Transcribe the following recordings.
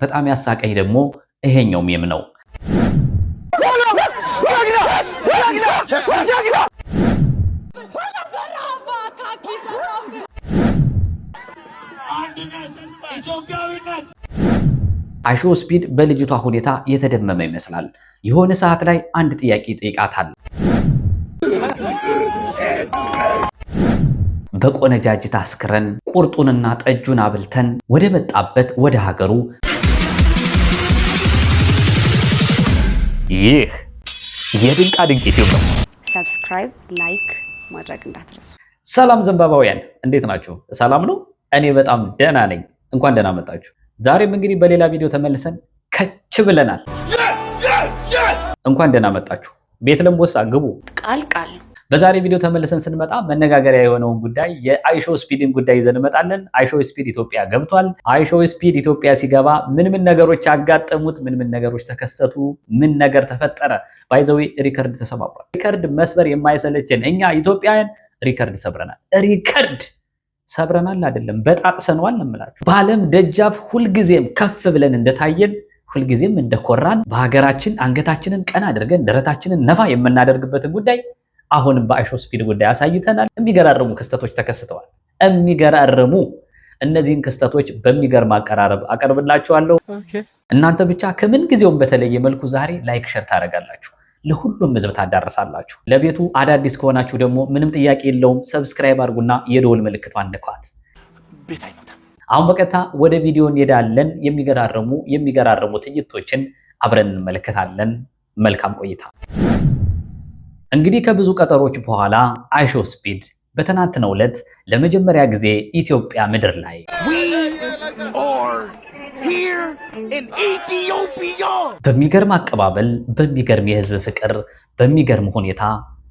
በጣም ያሳቀኝ ደግሞ ይሄኛው ሜም ነው። አይሾ ስፒድ በልጅቷ ሁኔታ የተደመመ ይመስላል። የሆነ ሰዓት ላይ አንድ ጥያቄ ይጠይቃታል። በቆነጃጅት አስክረን ቁርጡንና ጠጁን አብልተን ወደ መጣበት ወደ ሀገሩ። ይህ የድንቃ ድንቅ ዩቲዩብ ነው። ሰብስክራይብ፣ ላይክ ማድረግ እንዳትረሱ። ሰላም ዘንባባውያን እንዴት ናችሁ? ሰላም ነው? እኔ በጣም ደህና ነኝ። እንኳን ደህና መጣችሁ። ዛሬም እንግዲህ በሌላ ቪዲዮ ተመልሰን ከች ብለናል። እንኳን ደህና መጣችሁ። ቤት ለምቦሳ ግቡ። ቃል በዛሬ ቪዲዮ ተመልሰን ስንመጣ መነጋገሪያ የሆነውን ጉዳይ የአይሾ ስፒድን ጉዳይ ይዘን እንመጣለን። አይሾ ስፒድ ኢትዮጵያ ገብቷል። አይሾ ስፒድ ኢትዮጵያ ሲገባ ምን ነገሮች አጋጠሙት? ምን ነገሮች ተከሰቱ? ምን ነገር ተፈጠረ? ባይዘዌ ሪከርድ ተሰባብሯል። ሪከርድ መስበር የማይሰለችን እኛ ኢትዮጵያውያን ሪከርድ ሰብረናል። ሪከርድ ሰብረናል አይደለም በጣጥሰነዋል እንምላችሁ። በዓለም ደጃፍ ሁልጊዜም ከፍ ብለን እንደታየን ሁልጊዜም እንደኮራን በሀገራችን አንገታችንን ቀና አድርገን ደረታችንን ነፋ የምናደርግበትን ጉዳይ አሁንም በአይሾ ስፒድ ጉዳይ አሳይተናል። የሚገራርሙ ክስተቶች ተከስተዋል። የሚገራርሙ እነዚህን ክስተቶች በሚገርም አቀራረብ አቀርብላችኋለሁ። እናንተ ብቻ ከምን ጊዜውም በተለየ መልኩ ዛሬ ላይክ ሸር ታደርጋላችሁ፣ ለሁሉም ህዝብ ታዳርሳላችሁ። ለቤቱ አዳዲስ ከሆናችሁ ደግሞ ምንም ጥያቄ የለውም ሰብስክራይብ አድርጉና የደወል ምልክቷን ንኳት። አሁን በቀጥታ ወደ ቪዲዮ እንሄዳለን። የሚገራርሙ ትዕይንቶችን አብረን እንመለከታለን። መልካም ቆይታ። እንግዲህ ከብዙ ቀጠሮች በኋላ አይሾ ስፒድ በትናንትናው ዕለት ለመጀመሪያ ጊዜ ኢትዮጵያ ምድር ላይ በሚገርም አቀባበል፣ በሚገርም የህዝብ ፍቅር፣ በሚገርም ሁኔታ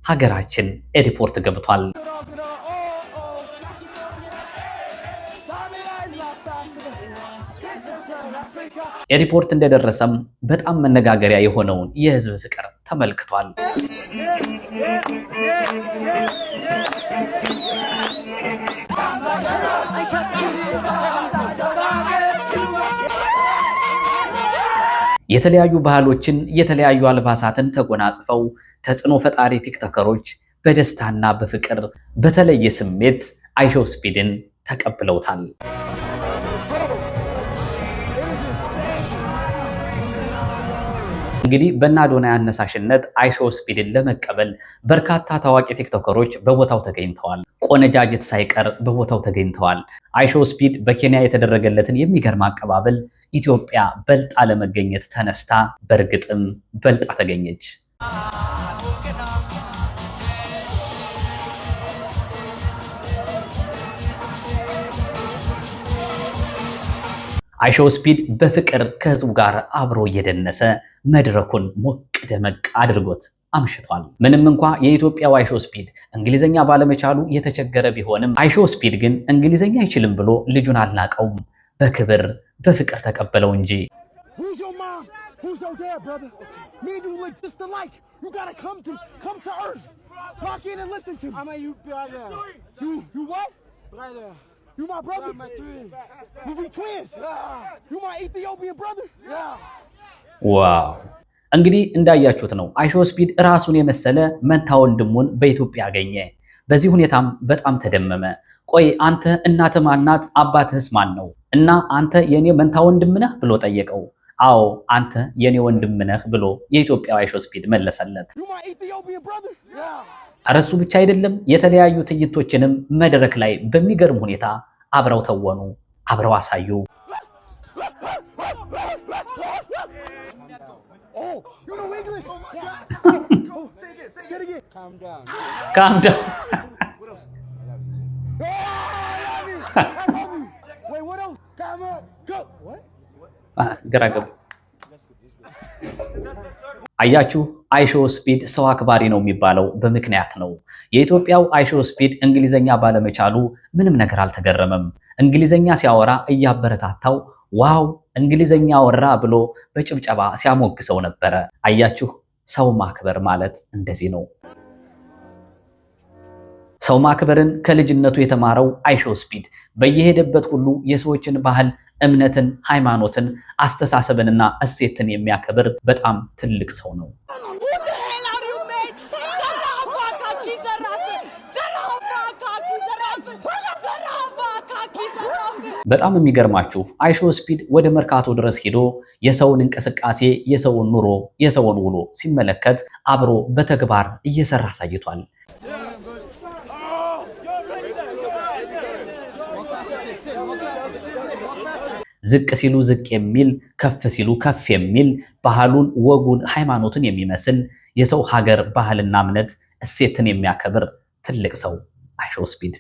ሀገራችን ኤርፖርት ገብቷል። ኤርፖርት እንደደረሰም በጣም መነጋገሪያ የሆነውን የህዝብ ፍቅር ተመልክቷል። የተለያዩ ባህሎችን የተለያዩ አልባሳትን ተጎናጽፈው ተጽዕኖ ፈጣሪ ቲክቶከሮች በደስታና በፍቅር በተለየ ስሜት አይሾ ስፒድን ተቀብለውታል። እንግዲህ በአዶናይ አነሳሽነት አይሾ ስፒድን ለመቀበል በርካታ ታዋቂ ቲክቶከሮች በቦታው ተገኝተዋል። ቆነጃጅት ሳይቀር በቦታው ተገኝተዋል። አይሾ ስፒድ በኬንያ የተደረገለትን የሚገርም አቀባበል ኢትዮጵያ በልጣ ለመገኘት ተነስታ በእርግጥም በልጣ ተገኘች። አይሾ ስፒድ በፍቅር ከህዝቡ ጋር አብሮ እየደነሰ መድረኩን ሞቅ ደመቅ አድርጎት አምሽቷል። ምንም እንኳ የኢትዮጵያው አይሾ ስፒድ እንግሊዘኛ ባለመቻሉ የተቸገረ ቢሆንም አይሾ ስፒድ ግን እንግሊዘኛ አይችልም ብሎ ልጁን አልናቀውም። በክብር በፍቅር ተቀበለው እንጂ። You my brother? Yeah, my twin. We twins. Yeah. You my Ethiopian brother? Yeah. ዋው! እንግዲህ እንዳያችሁት ነው አይሾ ስፒድ ራሱን የመሰለ መንታ ወንድሙን በኢትዮጵያ አገኘ። በዚህ ሁኔታም በጣም ተደመመ። ቆይ አንተ እናትህ ማናት? አባትህስ ማን ነው? እና አንተ የኔ መንታ ወንድም ነህ ብሎ ጠየቀው። አዎ አንተ የኔ ወንድም ነህ ብሎ የኢትዮጵያው አይሾ ስፒድ መለሰለት። You my Ethiopian brother? Yeah. እረሱ ብቻ አይደለም የተለያዩ ትዕይንቶችንም መድረክ ላይ በሚገርም ሁኔታ አብረው ተወኑ፣ አብረው አሳዩ። Calm down. ግራ ገቡ። አያችሁ አይሾ ስፒድ ሰው አክባሪ ነው የሚባለው በምክንያት ነው። የኢትዮጵያው አይሾ ስፒድ እንግሊዘኛ ባለመቻሉ ምንም ነገር አልተገረመም። እንግሊዘኛ ሲያወራ እያበረታታው ዋው እንግሊዘኛ ወራ ብሎ በጭብጨባ ሲያሞግሰው ነበረ። አያችሁ ሰው ማክበር ማለት እንደዚህ ነው። ሰው ማክበርን ከልጅነቱ የተማረው አይሾ ስፒድ በየሄደበት ሁሉ የሰዎችን ባህል፣ እምነትን፣ ሃይማኖትን፣ አስተሳሰብንና እሴትን የሚያከብር በጣም ትልቅ ሰው ነው። በጣም የሚገርማችሁ አይሾ ስፒድ ወደ መርካቶ ድረስ ሄዶ የሰውን እንቅስቃሴ፣ የሰውን ኑሮ፣ የሰውን ውሎ ሲመለከት አብሮ በተግባር እየሰራ አሳይቷል። ዝቅ ሲሉ ዝቅ የሚል፣ ከፍ ሲሉ ከፍ የሚል፣ ባህሉን፣ ወጉን፣ ሃይማኖትን የሚመስል የሰው ሀገር ባህልና እምነት እሴትን የሚያከብር ትልቅ ሰው አይሾ ስፒድ።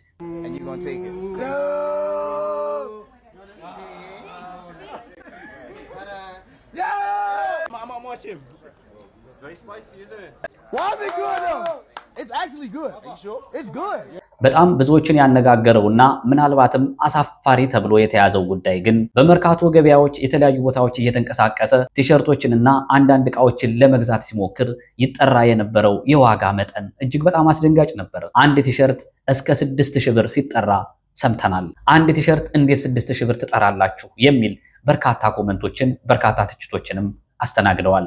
በጣም ብዙዎችን ያነጋገረውና ምናልባትም አሳፋሪ ተብሎ የተያዘው ጉዳይ ግን በመርካቶ ገበያዎች የተለያዩ ቦታዎች እየተንቀሳቀሰ ቲሸርቶችንና አንዳንድ ዕቃዎችን ለመግዛት ሲሞክር ይጠራ የነበረው የዋጋ መጠን እጅግ በጣም አስደንጋጭ ነበር። አንድ ቲሸርት እስከ 6000 ብር ሲጠራ ሰምተናል። አንድ ቲሸርት እንዴት 6000 ብር ትጠራላችሁ የሚል በርካታ ኮመንቶችን፣ በርካታ ትችቶችንም አስተናግደዋል።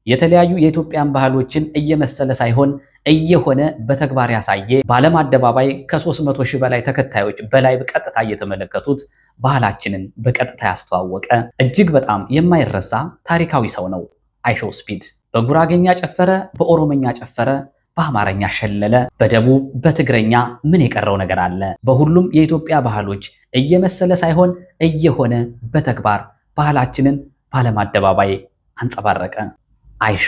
የተለያዩ የኢትዮጵያን ባህሎችን እየመሰለ ሳይሆን እየሆነ በተግባር ያሳየ በዓለም አደባባይ ከ300 ሺህ በላይ ተከታዮች በላይ በቀጥታ እየተመለከቱት ባህላችንን በቀጥታ ያስተዋወቀ እጅግ በጣም የማይረሳ ታሪካዊ ሰው ነው አይሾ ስፒድ። በጉራጌኛ ጨፈረ፣ በኦሮሞኛ ጨፈረ፣ በአማርኛ ሸለለ፣ በደቡብ በትግረኛ ምን የቀረው ነገር አለ? በሁሉም የኢትዮጵያ ባህሎች እየመሰለ ሳይሆን እየሆነ በተግባር ባህላችንን በዓለም አደባባይ አንጸባረቀ። አይሾ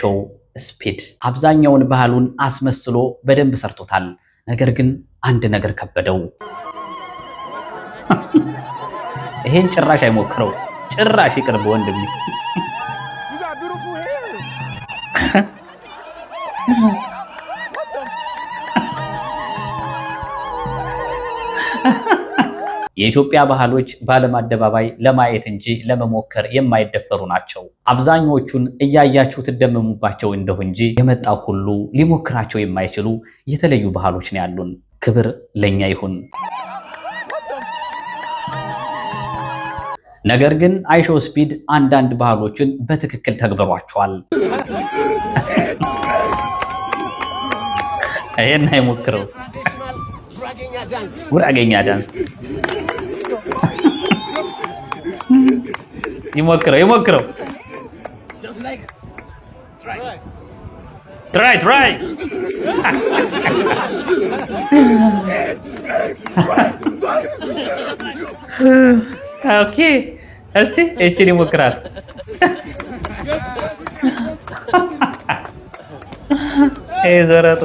ስፒድ አብዛኛውን ባህሉን አስመስሎ በደንብ ሰርቶታል። ነገር ግን አንድ ነገር ከበደው። ይሄን ጭራሽ አይሞክረው፣ ጭራሽ ይቅርብ ወንድሜ። የኢትዮጵያ ባህሎች በዓለም አደባባይ ለማየት እንጂ ለመሞከር የማይደፈሩ ናቸው። አብዛኞቹን እያያችሁ ትደመሙባቸው እንደሁ እንጂ የመጣው ሁሉ ሊሞክራቸው የማይችሉ የተለዩ ባህሎች ነው ያሉን። ክብር ለኛ ይሁን። ነገር ግን አይሾ ስፒድ አንዳንድ ባህሎችን በትክክል ተግብሯቸዋል። ይሄን አይሞክረው። ጉራጌኛ ዳንስ ይሞክረው። ትራይ ኦኬ፣ እስቲ እቺን ይሞክራል። ዘረጡ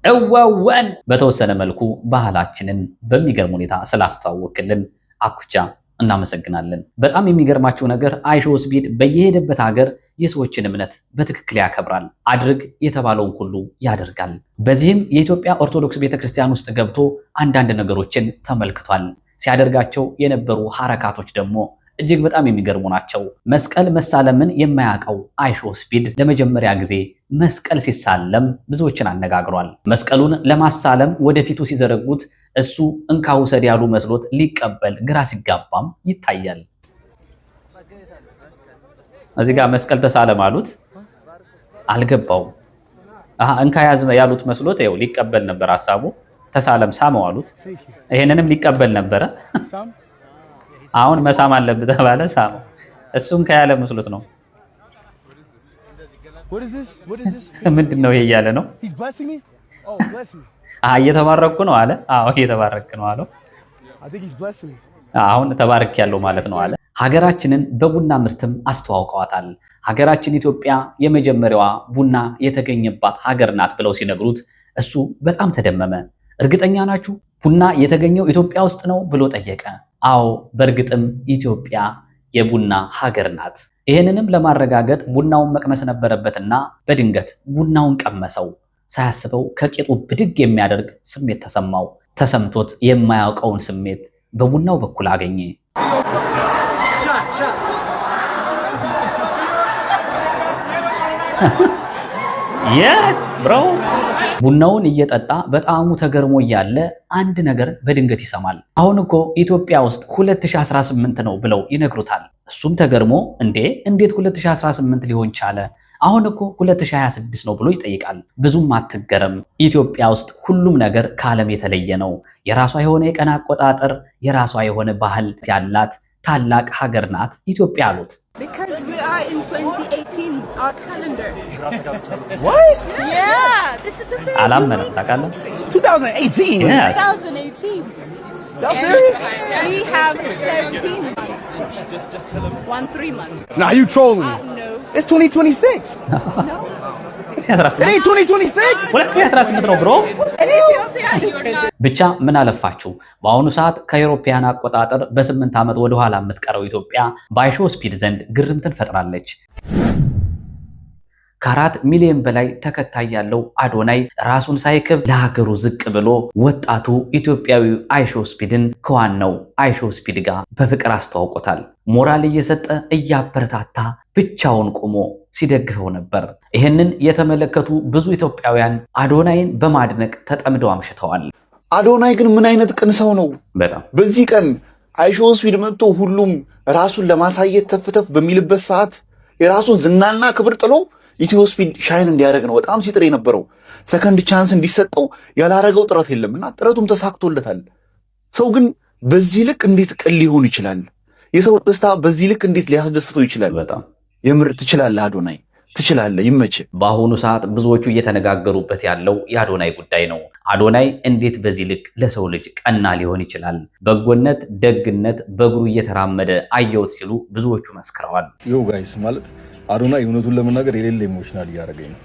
እዋዋን በተወሰነ መልኩ ባህላችንን በሚገርም ሁኔታ ስላስተዋወቅልን አኩቻ እናመሰግናለን። በጣም የሚገርማቸው ነገር አይሾ ስፒድ በየሄደበት ሀገር የሰዎችን እምነት በትክክል ያከብራል። አድርግ የተባለውን ሁሉ ያደርጋል። በዚህም የኢትዮጵያ ኦርቶዶክስ ቤተክርስቲያን ውስጥ ገብቶ አንዳንድ ነገሮችን ተመልክቷል። ሲያደርጋቸው የነበሩ ሐረካቶች ደግሞ እጅግ በጣም የሚገርሙ ናቸው። መስቀል መሳለምን የማያውቀው አይሾ ስፒድ ለመጀመሪያ ጊዜ መስቀል ሲሳለም ብዙዎችን አነጋግሯል። መስቀሉን ለማሳለም ወደፊቱ ሲዘረጉት እሱ እንካ ውሰድ ያሉ መስሎት ሊቀበል ግራ ሲጋባም ይታያል። እዚህ ጋር መስቀል ተሳለም አሉት፣ አልገባውም። እንካ ያዝ ያሉት መስሎት ይኸው ሊቀበል ነበር ሐሳቡ። ተሳለም ሳመው አሉት፣ ይሄንንም ሊቀበል ነበረ። አሁን መሳም አለበት ተባለ፣ ሳመው። እሱም ከያለ መስሎት ነው። ምንድነው ይሄ እያለ ነው። እየተባረኩ ነው አለ። አዎ እየተባረክ ነው አለው። አሁን ተባረክ ያለው ማለት ነው አለ። ሀገራችንን በቡና ምርትም አስተዋውቀዋታል። ሀገራችን ኢትዮጵያ የመጀመሪያዋ ቡና የተገኘባት ሀገር ናት ብለው ሲነግሩት እሱ በጣም ተደመመ። እርግጠኛ ናችሁ ቡና የተገኘው ኢትዮጵያ ውስጥ ነው ብሎ ጠየቀ። አዎ በእርግጥም ኢትዮጵያ የቡና ሀገር ናት። ይህንንም ለማረጋገጥ ቡናውን መቅመስ ነበረበትና በድንገት ቡናውን ቀመሰው። ሳያስበው ከቂጡ ብድግ የሚያደርግ ስሜት ተሰማው። ተሰምቶት የማያውቀውን ስሜት በቡናው በኩል አገኘ። yes bro ቡናውን እየጠጣ በጣሙ ተገርሞ እያለ አንድ ነገር በድንገት ይሰማል። አሁን እኮ ኢትዮጵያ ውስጥ 2018 ነው ብለው ይነግሩታል። እሱም ተገርሞ እንዴት 2018 ሊሆን ቻለ? አሁን እኮ 2026 ነው ብሎ ይጠይቃል። ብዙም አትገረም፣ ኢትዮጵያ ውስጥ ሁሉም ነገር ከዓለም የተለየ ነው። የራሷ የሆነ የቀን አቆጣጠር፣ የራሷ የሆነ ባህል ያላት ታላቅ ሀገር ናት ኢትዮጵያ አሉት። Because we are in 2018, our calendar. What? Yeah, this is a very አላመነም ታውቃለህ? 2018? Yes. 2018. Y'all serious? We have 13 months. 3 months. Nah, you trolling me. No. It's 2026. It ain't 2026. 2018 ነው ብሮ። Ethiopia, you're not. ብቻ ምን አለፋችሁ በአሁኑ ሰዓት ከአውሮፓውያን አቆጣጠር በ8 ዓመት ወደ ኋላ የምትቀረው ኢትዮጵያ በአይሾ ስፒድ ዘንድ ግርምትን ፈጥራለች። ከ4 ሚሊዮን በላይ ተከታይ ያለው አዶናይ ራሱን ሳይክብ ለሀገሩ ዝቅ ብሎ ወጣቱ ኢትዮጵያዊ አይሾ ስፒድን ከዋናው አይሾ ስፒድ ጋር በፍቅር አስተዋውቆታል። ሞራል እየሰጠ እያበረታታ ብቻውን ቆሞ ሲደግፈው ነበር። ይህንን የተመለከቱ ብዙ ኢትዮጵያውያን አዶናይን በማድነቅ ተጠምደው አምሽተዋል። አዶናይ ግን ምን አይነት ቅን ሰው ነው! በጣም በዚህ ቀን አይሾ ስፒድ መጥቶ ሁሉም ራሱን ለማሳየት ተፍተፍ በሚልበት ሰዓት የራሱን ዝናና ክብር ጥሎ ኢትዮ ስፒድ ሻይን እንዲያደርግ ነው በጣም ሲጥር የነበረው። ሰከንድ ቻንስ እንዲሰጠው ያላረገው ጥረት የለምና ጥረቱም ተሳክቶለታል። ሰው ግን በዚህ ልክ እንዴት ቅን ሊሆን ይችላል? የሰው ደስታ በዚህ ልክ እንዴት ሊያስደስተው ይችላል? በጣም የምር ትችላለህ አዶናይ፣ ትችላለህ፣ ይመችህ። በአሁኑ ሰዓት ብዙዎቹ እየተነጋገሩበት ያለው የአዶናይ ጉዳይ ነው። አዶናይ እንዴት በዚህ ልክ ለሰው ልጅ ቀና ሊሆን ይችላል? በጎነት፣ ደግነት በእግሩ እየተራመደ አየሁት ሲሉ ብዙዎቹ መስክረዋል። ዮ ጋይስ ማለት አዶናይ እውነቱን ለመናገር የሌለ ኢሞሽናል እያደረገኝ ነው።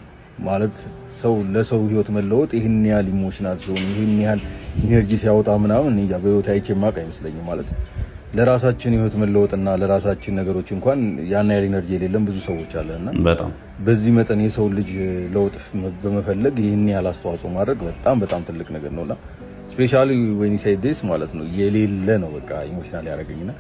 ማለት ሰው ለሰው ህይወት መለወጥ ይህን ያህል ኢሞሽናል ሲሆን ይህን ያህል ኢነርጂ ሲያወጣ ምናምን እኔ በህይወት አይቼ የማውቅ አይመስለኝም። ማለት ለራሳችን ህይወት መለወጥና ለራሳችን ነገሮች እንኳን ያን ያህል ኢነርጂ የሌለን ብዙ ሰዎች አለና በጣም በዚህ መጠን የሰው ልጅ ለውጥ በመፈለግ ይህን ያህል አስተዋጽኦ ማድረግ በጣም ትልቅ ነገር ነውና ስፔሻሊ when he said this ማለት ነው የሌለ ነው በቃ ኢሞሽናል ያደረገኝና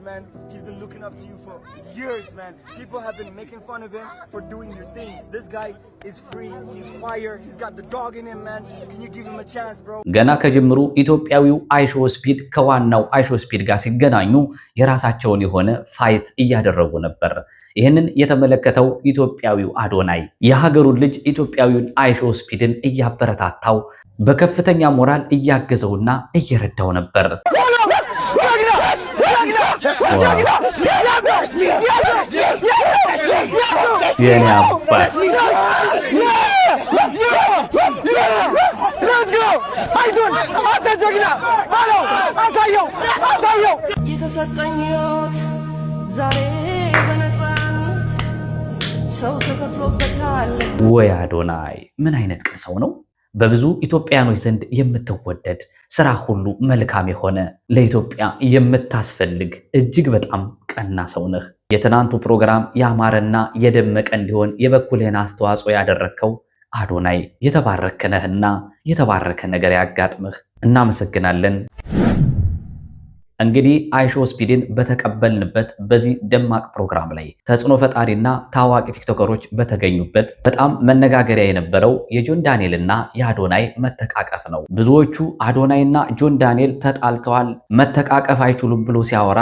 Man, he's been looking up to you for years, man. People have been making fun of him for doing your things. This guy is free, he's fire, he's got the dog in him, man. Can you give him a chance, bro? ገና ከጅምሩ ኢትዮጵያዊው አይሾ ስፒድ ከዋናው አይሾ ስፒድ ጋር ሲገናኙ የራሳቸውን የሆነ ፋይት እያደረጉ ነበር። ይህንን የተመለከተው ኢትዮጵያዊው አዶናይ የሀገሩን ልጅ ኢትዮጵያዊውን አይሾ ስፒድን እያበረታታው በከፍተኛ ሞራል እያገዘውና እየረዳው ነበር። የኔ አባት የተሰጠኝ ሕይወት ዛሬ በነፃነት ሰው ተከፍሎበታል። ወይ አዶናይ ምን አይነት ቅን ሰው ነው! በብዙ ኢትዮጵያኖች ዘንድ የምትወደድ ስራ ሁሉ መልካም የሆነ ለኢትዮጵያ የምታስፈልግ እጅግ በጣም ቀና ሰው ነህ። የትናንቱ ፕሮግራም ያማረና የደመቀ እንዲሆን የበኩልህን አስተዋጽኦ ያደረከው አዶናይ የተባረከ ነህና የተባረከ ነገር ያጋጥምህ። እናመሰግናለን። እንግዲህ አይሾ ስፒድን በተቀበልንበት በዚህ ደማቅ ፕሮግራም ላይ ተጽዕኖ ፈጣሪና ታዋቂ ቲክቶከሮች በተገኙበት በጣም መነጋገሪያ የነበረው የጆን ዳንኤልና የአዶናይ መተቃቀፍ ነው። ብዙዎቹ አዶናይና ጆን ዳንኤል ተጣልተዋል፣ መተቃቀፍ አይችሉም ብሎ ሲያወራ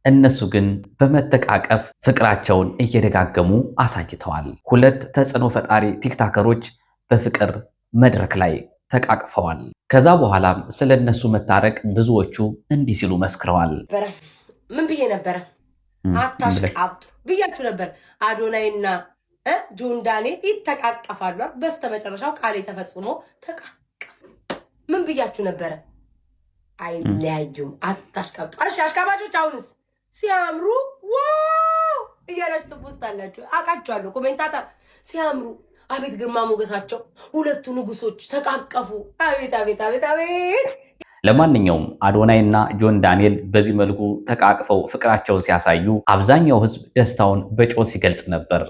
እነሱ ግን በመተቃቀፍ ፍቅራቸውን እየደጋገሙ አሳይተዋል። ሁለት ተጽዕኖ ፈጣሪ ቲክቶከሮች በፍቅር መድረክ ላይ ተቃቅፈዋል። ከዛ በኋላም ስለነሱ መታረቅ ብዙዎቹ እንዲህ ሲሉ መስክረዋል። ምን ብዬ ነበረ? አታሽቃብጡ ብያችሁ ነበር። አዶናይና ጆን ዳንኤል ይተቃቀፋሉ። በስተመጨረሻው ቃሌ ተፈጽሞ ተቃቀፉ። ምን ብያችሁ ነበረ? አይለያዩም። አታሽቃብጡ። እሺ አሽቃባጮች አሁንስ ሲያምሩ ዋው እያላችሁ ትፖስታላችሁ። አውቃችኋለሁ። ኮሜንታተር ሲያምሩ አቤት ግርማ ሞገሳቸው፣ ሁለቱ ንጉሶች ተቃቀፉ። አቤት አቤት አቤት አቤት። ለማንኛውም አዶናይና ጆን ዳንኤል በዚህ መልኩ ተቃቅፈው ፍቅራቸውን ሲያሳዩ አብዛኛው ሕዝብ ደስታውን በጮት ሲገልጽ ነበር።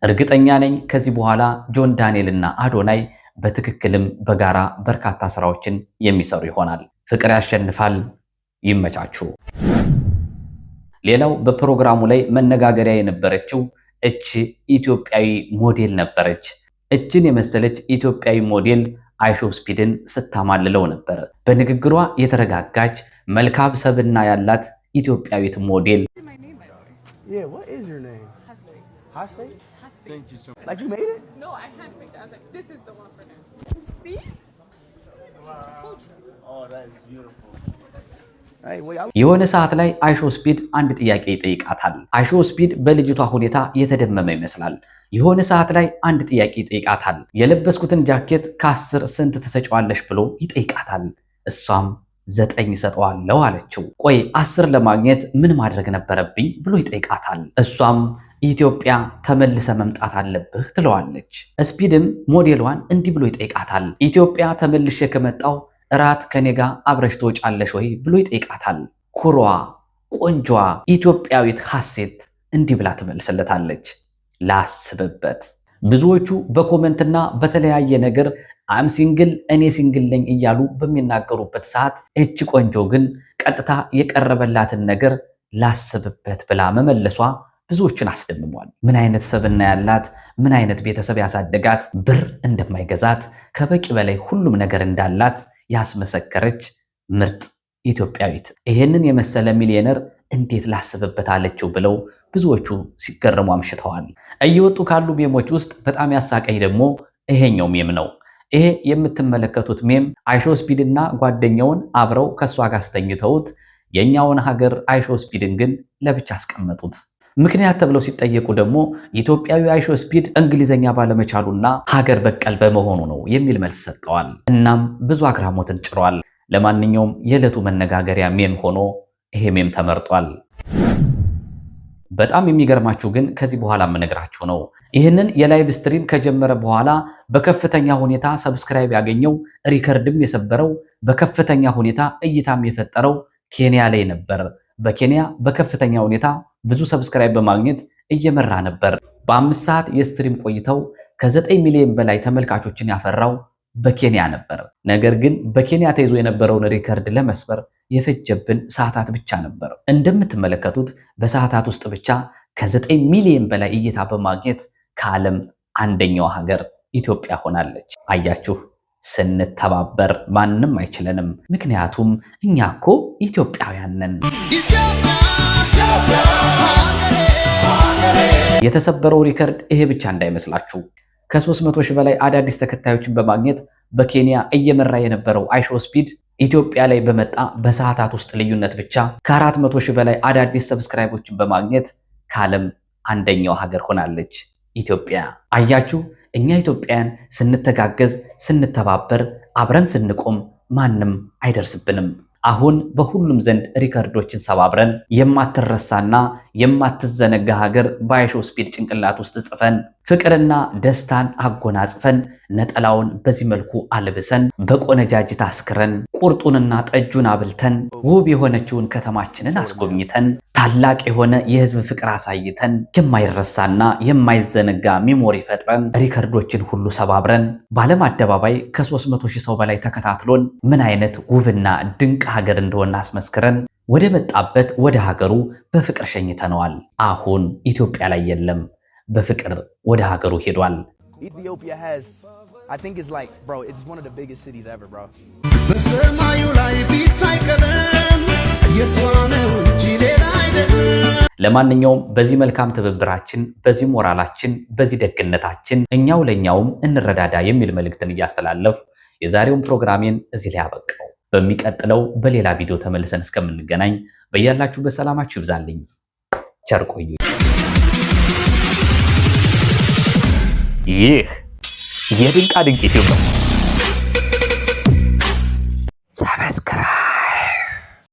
እርግጠኛ ነኝ ከዚህ በኋላ ጆን ዳንኤል እና አዶናይ በትክክልም በጋራ በርካታ ስራዎችን የሚሰሩ ይሆናል። ፍቅር ያሸንፋል። ይመቻችሁ። ሌላው በፕሮግራሙ ላይ መነጋገሪያ የነበረችው እቺ ኢትዮጵያዊ ሞዴል ነበረች። እችን የመሰለች ኢትዮጵያዊ ሞዴል አይሾ ስፒድን ስታማልለው ነበር። በንግግሯ የተረጋጋች መልካም ሰብዕና ያላት ኢትዮጵያዊት ሞዴል የሆነ ሰዓት ላይ አይሾ ስፒድ አንድ ጥያቄ ይጠይቃታል። አይሾ ስፒድ በልጅቷ ሁኔታ የተደመመ ይመስላል። የሆነ ሰዓት ላይ አንድ ጥያቄ ይጠይቃታል። የለበስኩትን ጃኬት ከ10 ስንት ትሰጫዋለሽ ብሎ ይጠይቃታል። እሷም 9 እሰጠዋለሁ አለችው። ቆይ 10 ለማግኘት ምን ማድረግ ነበረብኝ ብሎ ይጠይቃታል። እሷም ኢትዮጵያ ተመልሰ መምጣት አለብህ ትለዋለች። ስፒድም ሞዴሏን እንዲህ ብሎ ይጠይቃታል። ኢትዮጵያ ተመልሼ ከመጣው እራት ከኔ ጋር አብረሽ ትወጫለሽ ወይ ብሎ ይጠይቃታል። ኩሯ ቆንጆዋ ኢትዮጵያዊት ሀሴት እንዲህ ብላ ትመልስለታለች፣ ላስብበት። ብዙዎቹ በኮመንትና በተለያየ ነገር አም ሲንግል እኔ ሲንግል ነኝ እያሉ በሚናገሩበት ሰዓት እቺ ቆንጆ ግን ቀጥታ የቀረበላትን ነገር ላስብበት ብላ መመለሷ ብዙዎችን አስደምሟል። ምን አይነት ሰብዕና ያላት፣ ምን አይነት ቤተሰብ ያሳደጋት፣ ብር እንደማይገዛት ከበቂ በላይ ሁሉም ነገር እንዳላት ያስመሰከረች ምርጥ ኢትዮጵያዊት። ይሄንን የመሰለ ሚሊዮነር እንዴት ላስብበት አለችው ብለው ብዙዎቹ ሲገረሙ አምሽተዋል። እየወጡ ካሉ ሜሞች ውስጥ በጣም ያሳቀኝ ደግሞ ይሄኛው ሜም ነው። ይሄ የምትመለከቱት ሜም አይሾ ስፒድና ጓደኛውን አብረው ከሷ ጋር አስተኝተውት የኛውን ሀገር አይሾ ስፒድን ግን ለብቻ አስቀመጡት። ምክንያት ተብለው ሲጠየቁ ደግሞ ኢትዮጵያዊ አይሾ ስፒድ እንግሊዘኛ ባለመቻሉና ሀገር በቀል በመሆኑ ነው የሚል መልስ ሰጥተዋል። እናም ብዙ አግራሞትን ጭሯል። ለማንኛውም የዕለቱ መነጋገሪያ ሜም ሆኖ ይሄ ሜም ተመርጧል። በጣም የሚገርማችሁ ግን ከዚህ በኋላ የምነግራችሁ ነው። ይህንን የላይቭ ስትሪም ከጀመረ በኋላ በከፍተኛ ሁኔታ ሰብስክራይብ ያገኘው ሪከርድም የሰበረው በከፍተኛ ሁኔታ እይታም የፈጠረው ኬንያ ላይ ነበር። በኬንያ በከፍተኛ ሁኔታ ብዙ ሰብስክራይብ በማግኘት እየመራ ነበር። በ5 ሰዓት የስትሪም ቆይተው ከ9 ሚሊዮን በላይ ተመልካቾችን ያፈራው በኬንያ ነበር። ነገር ግን በኬንያ ተይዞ የነበረውን ሪከርድ ለመስበር የፈጀብን ሰዓታት ብቻ ነበር። እንደምትመለከቱት በሰዓታት ውስጥ ብቻ ከ9 ሚሊዮን በላይ እይታ በማግኘት ከዓለም አንደኛዋ ሀገር ኢትዮጵያ ሆናለች። አያችሁ፣ ስንተባበር ማንም አይችለንም። ምክንያቱም እኛ እኮ ኢትዮጵያውያን ነን። የተሰበረው ሪከርድ ይሄ ብቻ እንዳይመስላችሁ። ከ300 ሺህ በላይ አዳዲስ ተከታዮችን በማግኘት በኬንያ እየመራ የነበረው አይሾ ስፒድ ኢትዮጵያ ላይ በመጣ በሰዓታት ውስጥ ልዩነት ብቻ ከ400 ሺህ በላይ አዳዲስ ሰብስክራይቦችን በማግኘት ከዓለም አንደኛው ሀገር ሆናለች ኢትዮጵያ። አያችሁ፣ እኛ ኢትዮጵያውያን ስንተጋገዝ፣ ስንተባበር፣ አብረን ስንቆም ማንም አይደርስብንም። አሁን በሁሉም ዘንድ ሪከርዶችን ሰባብረን የማትረሳና የማትዘነጋ ሀገር በአይሾ ስፒድ ጭንቅላት ውስጥ ጽፈን ፍቅርና ደስታን አጎናጽፈን ነጠላውን በዚህ መልኩ አልብሰን በቆነጃጅት አስክረን ቁርጡንና ጠጁን አብልተን ውብ የሆነችውን ከተማችንን አስጎብኝተን ታላቅ የሆነ የሕዝብ ፍቅር አሳይተን የማይረሳና የማይዘነጋ ሚሞሪ ፈጥረን ሪከርዶችን ሁሉ ሰባብረን በዓለም አደባባይ ከ300 ሺህ ሰው በላይ ተከታትሎን ምን አይነት ውብና ድንቅ ሀገር እንደሆነ አስመስክረን ወደ መጣበት ወደ ሀገሩ በፍቅር ሸኝተነዋል። አሁን ኢትዮጵያ ላይ የለም፣ በፍቅር ወደ ሀገሩ ሄዷል። በሰማዩ ላይ ቢታይ ቀለም የሷ ነው እንጂ ሌላ አይደለም። ለማንኛውም በዚህ መልካም ትብብራችን፣ በዚህ ሞራላችን፣ በዚህ ደግነታችን እኛው ለኛውም እንረዳዳ የሚል መልእክትን እያስተላለፍ የዛሬውን ፕሮግራሜን እዚህ ላይ አበቃው። በሚቀጥለው በሌላ ቪዲዮ ተመልሰን እስከምንገናኝ በያላችሁበት ሰላማችሁ ይብዛልኝ። ቸር ቆዩ። ይህ የድንቃ ድንቅ ዩቲዩብ ነው። ሰብስክራይብ